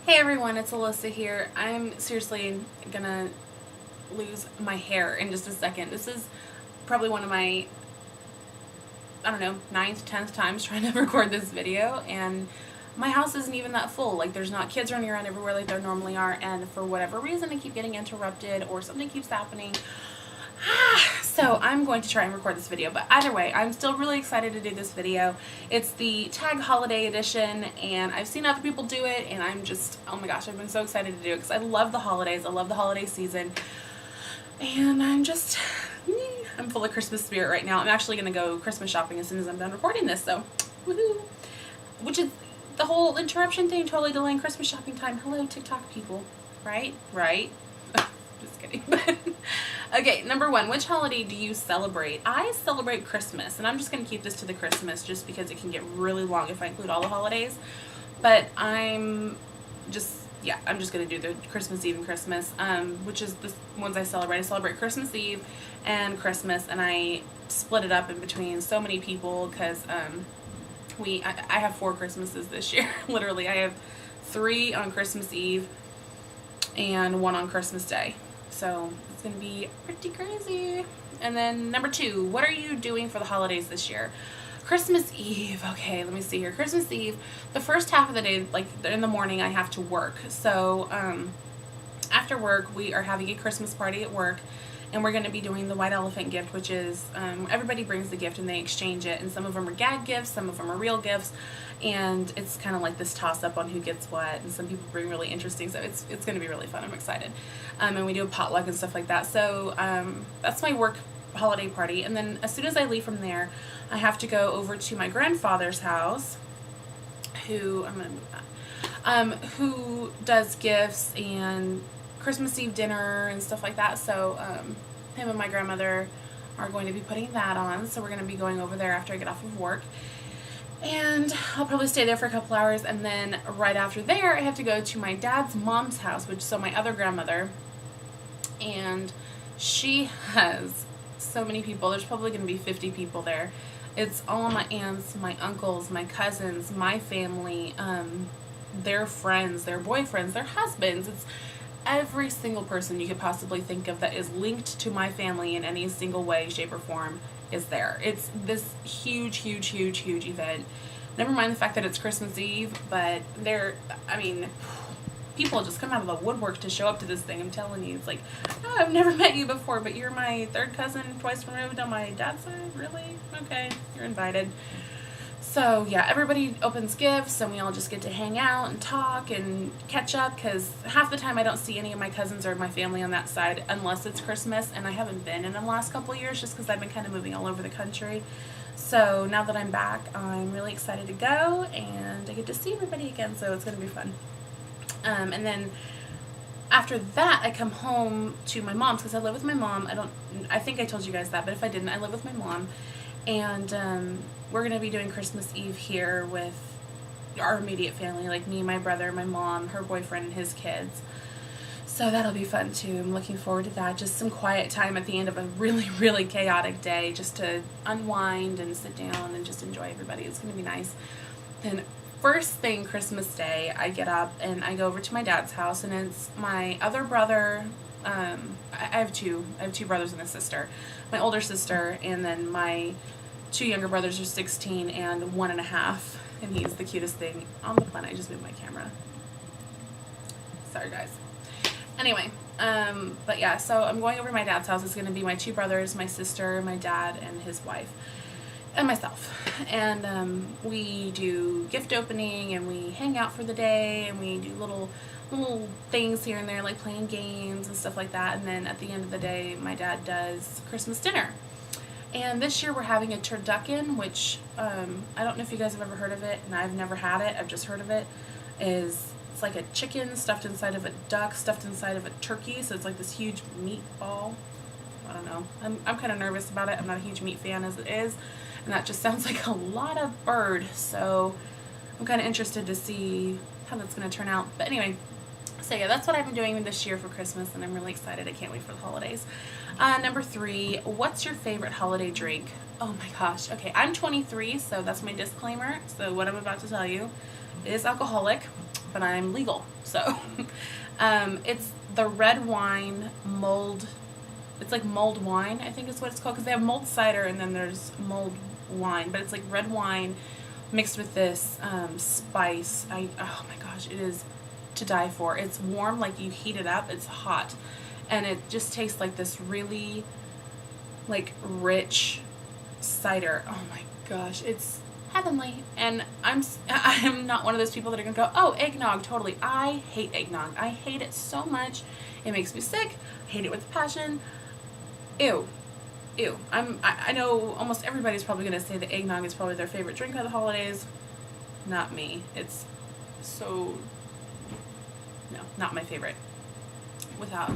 Hey everyone, it's Alyssa here. I'm seriously gonna lose my hair in just a second. This is probably one of my, I don't know, 9th, 10th times trying to record this video, and my house isn't even that full. Like, there's not kids running around everywhere like there normally are, and for whatever reason I keep getting interrupted or something keeps happening. So I'm going to try and record this video, but either way, I'm still really excited to do this video. It's the Tag Holiday Edition, and I've seen other people do it, and I'm just, oh my gosh, I've been so excited to do it because I love the holidays. I love the holiday season, and I'm full of Christmas spirit right now. I'm actually going to go Christmas shopping as soon as I'm done recording this, so woohoo! Which is the whole interruption thing, totally delaying Christmas shopping time. Hello, TikTok people. Right? Just kidding. Okay, number one, which holiday do you celebrate? I celebrate Christmas, and I'm just going to keep this to the Christmas just because it can get really long if I include all the holidays. But I'm just going to do the Christmas Eve and Christmas, which is the ones I celebrate. I celebrate Christmas Eve and Christmas, and I split it up in between so many people because I have 4 Christmases this year. Literally, I have 3 on Christmas Eve and 1 on Christmas Day. So it's going to be pretty crazy. And then number 2, what are you doing for the holidays this year? Christmas Eve. Okay, let me see here. Christmas Eve, the first half of the day, like in the morning, I have to work. So after work, we are having a Christmas party at work, and we're going to be doing the white elephant gift, which is everybody brings the gift and they exchange it, and some of them are gag gifts, some of them are real gifts, and it's kind of like this toss-up on who gets what, and some people bring really interesting, so it's going to be really fun. I'm excited. And we do a potluck and stuff like that, so that's my work holiday party. And then as soon as I leave from there, I have to go over to my grandfather's house, who, I'm going to move that, who does gifts and Christmas Eve dinner and stuff like that. So him and my grandmother are going to be putting that on, so we're going to be going over there after I get off of work, and I'll probably stay there for a couple hours, and then right after there I have to go to my dad's mom's house, so my other grandmother, and she has so many people. There's probably going to be 50 people there. It's all my aunts, my uncles, my cousins, my family, their friends, their boyfriends, their husbands. It's every single person you could possibly think of that is linked to my family in any single way, shape, or form is there. It's this huge event. Never mind the fact that it's Christmas Eve, but people just come out of the woodwork to show up to this thing. I'm telling you, it's like, oh, I've never met you before, but you're my 3rd cousin twice removed on my dad's side? Really? Okay, you're invited. So yeah, everybody opens gifts, and we all just get to hang out and talk and catch up, because half the time I don't see any of my cousins or my family on that side unless it's Christmas, and I haven't been in the last couple of years just because I've been kind of moving all over the country. So now that I'm back, I'm really excited to go, and I get to see everybody again, so it's going to be fun. And then after that, I come home to my mom's because I live with my mom. I think I told you guys that, but if I didn't, I live with my mom, and we're going to be doing Christmas Eve here with our immediate family, like me, my brother, my mom, her boyfriend, and his kids. So that'll be fun too. I'm looking forward to that. Just some quiet time at the end of a really chaotic day, just to unwind and sit down and just enjoy everybody. It's going to be nice. Then first thing Christmas Day, I get up and I go over to my dad's house, and it's my other brother. I have two brothers and a sister. My older sister, and then my 2 younger brothers are 16 and 1.5, and he's the cutest thing on the planet. I just moved my camera. Sorry, guys. Anyway, but yeah, so I'm going over to my dad's house. It's going to be my 2 brothers, my sister, my dad, and his wife, and myself. And we do gift opening, and we hang out for the day, and we do little things here and there, like playing games and stuff like that. And then at the end of the day, my dad does Christmas dinner. And this year we're having a turducken, which I don't know if you guys have ever heard of it, and I've never had it. I've just heard of it. It's like a chicken stuffed inside of a duck, stuffed inside of a turkey, so it's like this huge meatball. I don't know. I'm kind of nervous about it. I'm not a huge meat fan as it is, and that just sounds like a lot of bird, so I'm kind of interested to see how that's going to turn out. But anyway, so yeah, that's what I've been doing this year for Christmas, and I'm really excited. I can't wait for the holidays. Number 3, what's your favorite holiday drink? Oh my gosh. Okay, I'm 23, so that's my disclaimer. So what I'm about to tell you is alcoholic. but I'm legal. So it's the red wine mulled. It's like mulled wine, I think is what it's called, because they have mulled cider and then there's mulled wine, but it's like red wine mixed with this spice. Oh my gosh, it is to die for. It's warm, like you heat it up, it's hot, and it just tastes like this really like rich cider. Oh my gosh, it's heavenly. And I'm not one of those people that are gonna go, oh, eggnog, totally. I hate eggnog. I hate it so much. It makes me sick. I hate it with passion. Ew. Ew. I know almost everybody's probably gonna say that eggnog is probably their favorite drink of the holidays. Not me. It's so, no, not my favorite. Without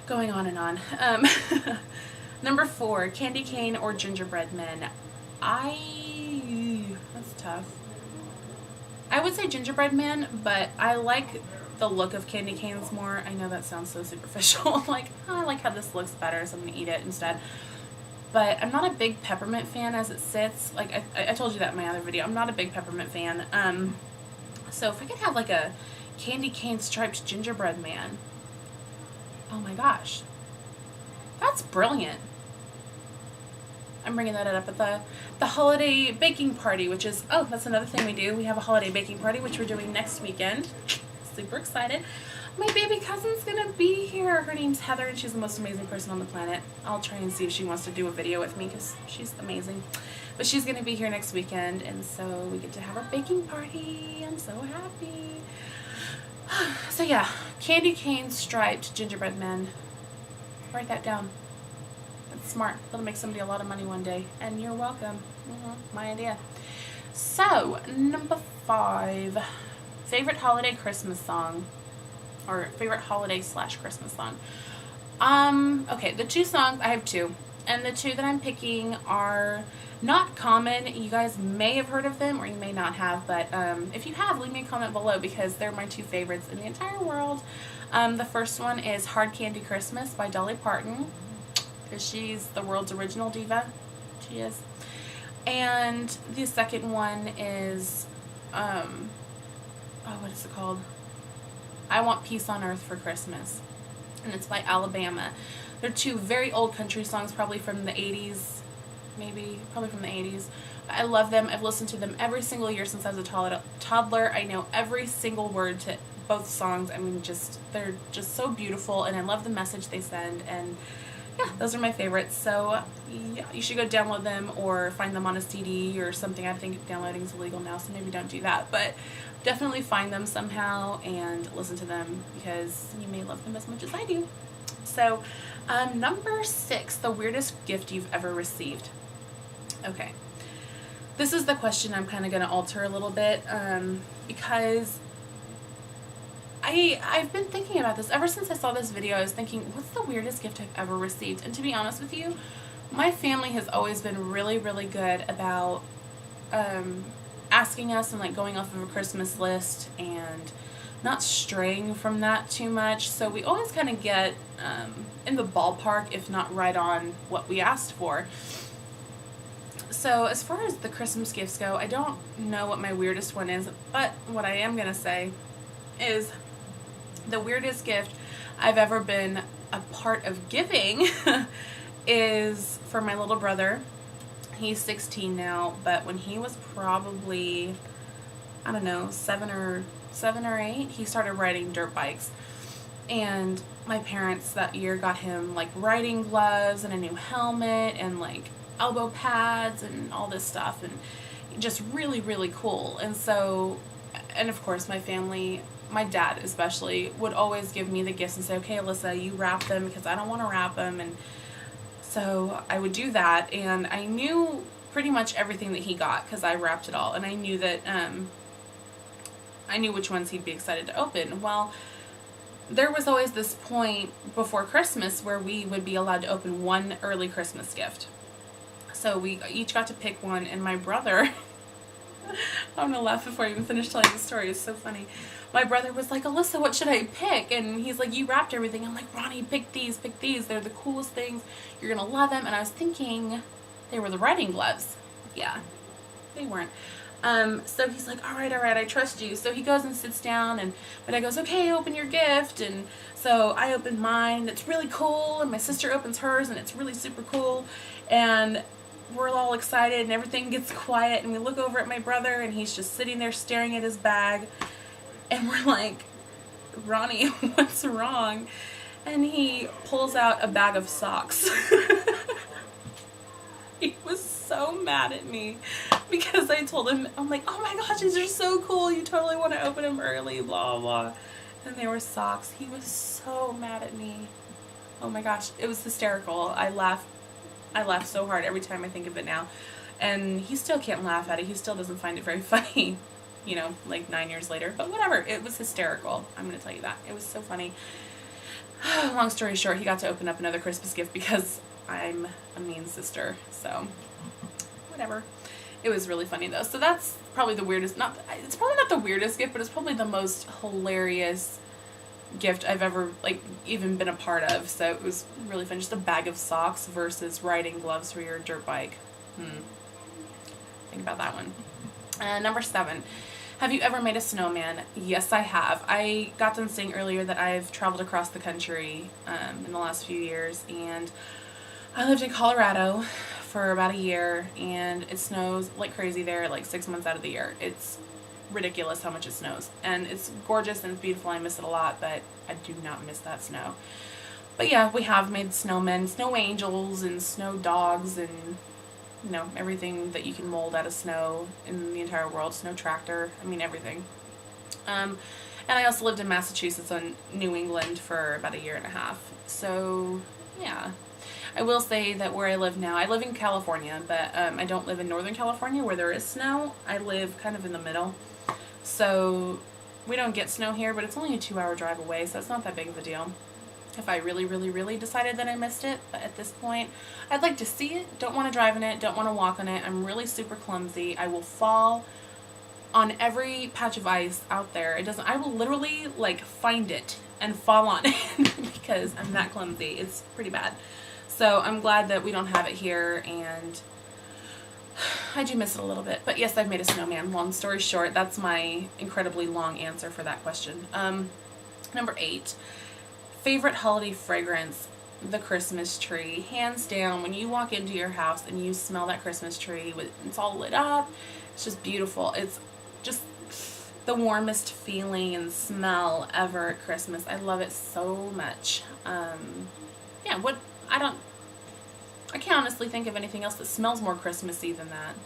going on and on. Number 4, candy cane or gingerbread men. That's tough. I would say gingerbread man, but I like the look of candy canes more. I know that sounds so superficial. Like, oh, I like how this looks better, so I'm going to eat it instead. But I'm not a big peppermint fan as it sits. Like, I told you that in my other video. I'm not a big peppermint fan. So if I could have like a candy cane striped gingerbread man, oh my gosh. That's brilliant. I'm bringing that up at the holiday baking party, which is, oh, that's another thing we do. We have a holiday baking party, which we're doing next weekend. Super excited. My baby cousin's gonna be here. Her name's Heather, and she's the most amazing person on the planet. I'll try and see if she wants to do a video with me, because she's amazing. But she's gonna be here next weekend, and so we get to have our baking party. I'm so happy. So yeah, candy cane striped gingerbread men. Write that down. That's smart. That'll make somebody a lot of money one day. And you're welcome. My idea. So, number 5. Favorite holiday Christmas song. Or favorite holiday / Christmas song. Okay, the 2 songs, I have 2. And the 2 that I'm picking are not common. You guys may have heard of them or you may not have. But if you have, leave me a comment below, because they're my 2 favorites in the entire world. The first one is Hard Candy Christmas by Dolly Parton, because she's the world's original diva. She is. And the second one is, what is it called? I Want Peace on Earth for Christmas. And it's by Alabama. They're 2 very old country songs, probably from the 80s, probably from the 80s. I love them. I've listened to them every single year since I was a toddler. I know every single word to both songs. I mean, they're just so beautiful, and I love the message they send, and yeah, those are my favorites. So yeah, you should go download them or find them on a CD or something. I think downloading is illegal now, so maybe don't do that, but definitely find them somehow and listen to them, because you may love them as much as I do. So number 6, the weirdest gift you've ever received. Okay, this is the question I'm kind of going to alter a little bit, because I've been thinking about this ever since I saw this video. I was thinking, what's the weirdest gift I've ever received? And to be honest with you, my family has always been really, really good about asking us and like going off of a Christmas list and not straying from that too much. So we always kind of get in the ballpark, if not right on what we asked for. So as far as the Christmas gifts go, I don't know what my weirdest one is, but what I am going to say is the weirdest gift I've ever been a part of giving is for my little brother. He's 16 now, but when he was probably, I don't know, 7 or 8, he started riding dirt bikes. And my parents that year got him like riding gloves and a new helmet and like elbow pads and all this stuff, and just really, really cool. And so, and of course my family, my dad especially, would always give me the gifts and say, okay, Alyssa, you wrap them, because I don't want to wrap them. And so I would do that, and I knew pretty much everything that he got because I wrapped it all, and I knew that I knew which ones he'd be excited to open. Well, there was always this point before Christmas where we would be allowed to open one early Christmas gift. So we each got to pick one, and my brother I'm gonna laugh before I even finish telling the story. It's so funny. My brother was like, Alyssa, what should I pick? And he's like, you wrapped everything. I'm like, Ronnie, pick these. They're the coolest things. You're gonna love them. And I was thinking they were the riding gloves. Yeah, they weren't. So he's like, all right, I trust you. So he goes and sits down, and my dad goes, okay, open your gift. And so I opened mine, and it's really cool, and my sister opens hers, and it's really super cool. And we're all excited, and everything gets quiet, and we look over at my brother, and he's just sitting there staring at his bag. And we're like, Ronnie, what's wrong? And he pulls out a bag of socks. He was so mad at me because I told him, I'm like, oh my gosh, these are so cool. You totally want to open them early, blah, blah. And they were socks. He was so mad at me. Oh my gosh, it was hysterical. I laugh so hard every time I think of it now. And he still can't laugh at it. He still doesn't find it very funny, you know, like 9 years later. But whatever, it was hysterical. I'm going to tell you that. It was so funny. Long story short, he got to open up another Christmas gift because I'm a mean sister, so whatever. It was really funny though. So that's probably the weirdest, it's probably not the weirdest gift, but it's probably the most hilarious gift I've ever, like, even been a part of. So it was really fun. Just a bag of socks versus riding gloves for your dirt bike. Think about that one. Number 7. Have you ever made a snowman? Yes, I have. I got done saying earlier that I've traveled across the country in the last few years, and I lived in Colorado for about a year, and it snows like crazy there, like 6 months out of the year. It's ridiculous how much it snows, and it's gorgeous and it's beautiful. I miss it a lot, but I do not miss that snow. But yeah, we have made snowmen, snow angels, and snow dogs, and you know, everything that you can mold out of snow in the entire world. Snow tractor, I mean everything. And I also lived in Massachusetts and New England for about a year and a half. So yeah, I will say that where I live now, I live in California, but I don't live in Northern California where there is snow. I live kind of in the middle. So we don't get snow here, but it's only a 2-hour drive away, so it's not that big of a deal. If I really, really, really decided that I missed it, but at this point, I'd like to see it. Don't want to drive in it. Don't want to walk on it. I'm really super clumsy. I will fall on every patch of ice out there. I will literally, like, find it and fall on it because I'm that clumsy. It's pretty bad. So I'm glad that we don't have it here, and I do miss it a little bit. But yes, I've made a snowman. Long story short, that's my incredibly long answer for that question. Number 8. Favorite holiday fragrance, the Christmas tree. Hands down, when you walk into your house and you smell that Christmas tree, it's all lit up, it's just beautiful. It's just the warmest feeling and smell ever at Christmas. I love it so much. Yeah, I can't honestly think of anything else that smells more Christmassy than that.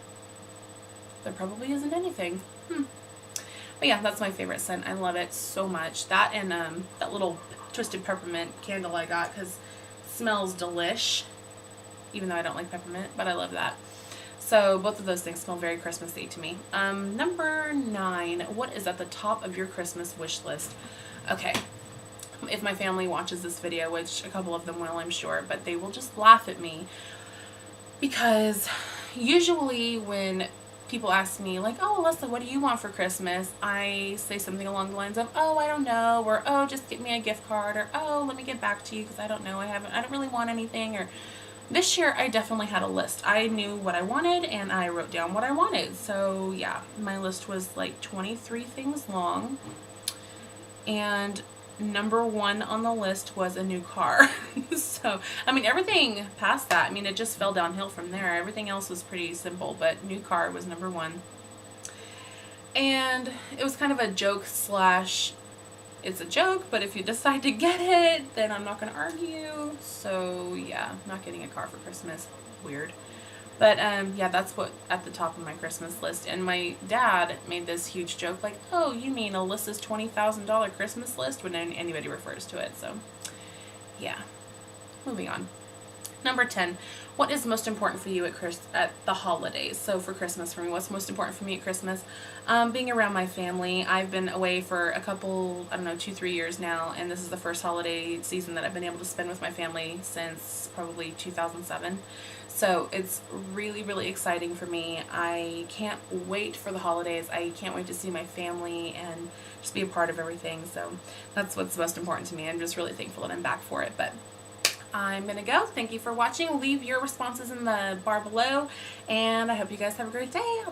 There probably isn't anything. But yeah, that's my favorite scent. I love it so much. That and that little twisted peppermint candle I got, because it smells delish, even though I don't like peppermint, but I love that. So both of those things smell very Christmassy to me. Number 9, what is at the top of your Christmas wish list? Okay, if my family watches this video, which a couple of them will, I'm sure, but they will just laugh at me, because usually when people ask me, like, oh, Alyssa, what do you want for Christmas? I say something along the lines of, oh, I don't know, or oh, just get me a gift card, or oh, let me get back to you because I don't know, I don't really want anything. Or this year I definitely had a list. I knew what I wanted and I wrote down what I wanted. So yeah, my list was like 23 things long, and number 1 on the list was a new car. So, I mean, everything past that, I mean, it just fell downhill from there. Everything else was pretty simple, but new car was number 1. And it was kind of a joke slash, it's a joke, but if you decide to get it, then I'm not going to argue. So, yeah, not getting a car for Christmas. Weird. But, yeah, that's what at the top of my Christmas list. And my dad made this huge joke, like, oh, you mean Alyssa's $20,000 Christmas list, when anybody refers to it. So, yeah. Moving on. Number 10, what is most important for you at the holidays? So for Christmas for me, what's most important for me at Christmas? Being around my family. I've been away for a couple, 2-3 years now, and this is the first holiday season that I've been able to spend with my family since probably 2007. So it's really, really exciting for me. I can't wait for the holidays. I can't wait to see my family and just be a part of everything. So that's what's most important to me. I'm just really thankful that I'm back for it. But I'm going to go. Thank you for watching. Leave your responses in the bar below, and I hope you guys have a great day.